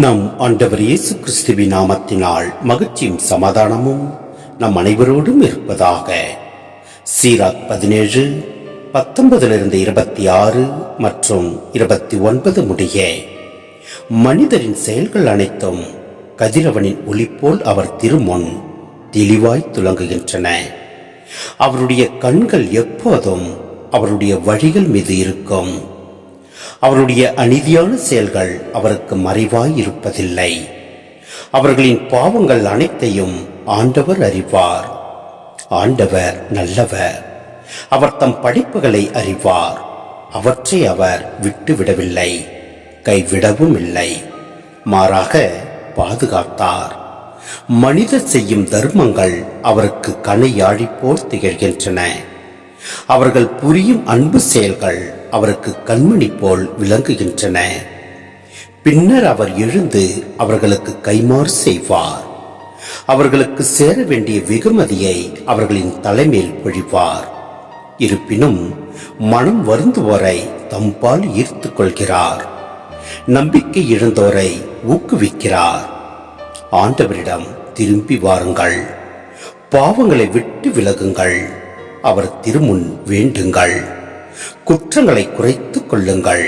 நம் ஆண்டவர் இயேசு கிறிஸ்துவின் நாமத்தினால் மகிழ்ச்சியும் சமாதானமும் நம் அனைவரோடும் இருப்பதாக. சீராக் 17 19-26 மற்றும் 29 முடிய. மனிதரின் செயல்கள் அனைத்தும் கதிரவனின் ஒளி போல் அவர் திருமுன் தெளிவாய் துலங்குகின்றன. அவருடைய கண்கள் எப்போதும் அவருடைய வழிகள் மீது இருக்கும். அவருடைய அநீதியான செயல்கள் அவருக்கு மறைவாய் இருப்பதில்லை. அவர்களின் பாவங்கள் அனைத்தையும் ஆண்டவர் அறிவார். ஆண்டவர் நல்லவர். அவர் தம் படைப்புகளை அறிவார். அவற்றை அவர் விட்டுவிடவில்லை, கைவிடவும் இல்லை. மாறாக பாதுகாத்தார். மனிதர் செய்யும் தர்மங்கள் அவருக்கு கணையாழி போல் திகழ்கின்றன. அவர்கள் புரியும் அன்பு செயல்கள் அவருக்கு கண்மணி போல் விளங்குகின்றன. பின்னர் அவர் எழுந்து அவர்களுக்கு கைமாறு செய்வார். அவர்களுக்கு சேர வேண்டிய வெகுமதியை அவர்களின் தலைமையில் பொழிவார். இருப்பினும் மனம் வருந்துவோரை தம்பால் ஈர்த்து கொள்கிறார். நம்பிக்கை இழந்தோரை ஊக்குவிக்கிறார். ஆண்டவரிடம் திரும்பி வாருங்கள், பாவங்களை விட்டு விலகுங்கள், அவர் திருமுன் வேண்டுங்கள், குற்றங்களை குறைத்துக் கொள்ளுங்கள்,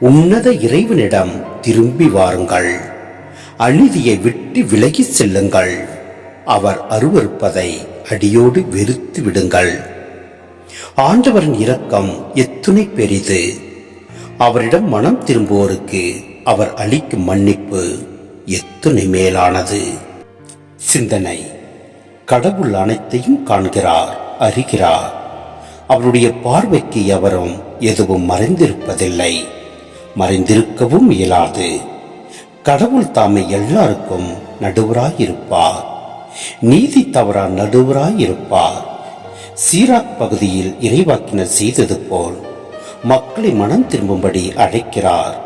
உன்னத இறைவனிடம் திரும்பி வாருங்கள், அநீதியை விட்டு விலகி செல்லுங்கள், அவர் அருவருப்பதை அடியோடு வெறுத்து விடுங்கள். ஆண்டவரின் இரக்கம் எத்துணை பெரிது! அவரிடம் மனம் திரும்புவோருக்கு அவர் அளிக்கும் மன்னிப்பு எத்துணை மேலானது! சிந்தனை: கடவுள் அனைத்தையும் காண்கிறார், அறிகிறார். அவருடைய பார்வைக்கு எவரும் எதுவும் மறைந்திருப்பதில்லை, மறைந்திருக்கவும் இயலாது. கடவுள் தாமே எல்லாருக்கும் நடுவராயிருப்பார். நீதி தவறா நடுவராயிருப்பார். சீராக் பகுதியில் இறைவாக்கினர் செய்தது போல் மக்களை மனம் திரும்பும்படி அழைக்கிறார்.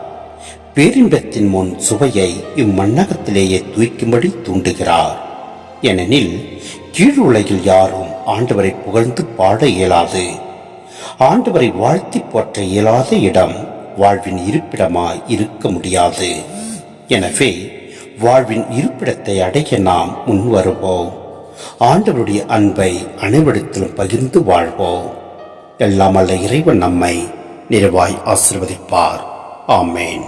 பேரின்பத்தின் முன் சுவையை இம்மண்ணகத்திலேயே தூய்க்கும்படி தூண்டுகிறார். ஏனெனில் கீழுலகில் யாரும் ஆண்டவரை புகழ்ந்து பாட இயலாது. ஆண்டவரை வாழ்த்தி போற்ற இயலாத இடம் வாழ்வின் இருப்பிடமாய் இருக்க முடியாது. எனவே வாழ்வின் இருப்பிடத்தை அடைய நாம் முன்வருவோம். ஆண்டவருடைய அன்பை அனைவரிடத்திலும் பகிர்ந்து வாழ்வோம். எல்லாம் அல்ல இறைவன் நம்மை நிறைவாய் ஆசீர்வதிப்பார். ஆமேன்.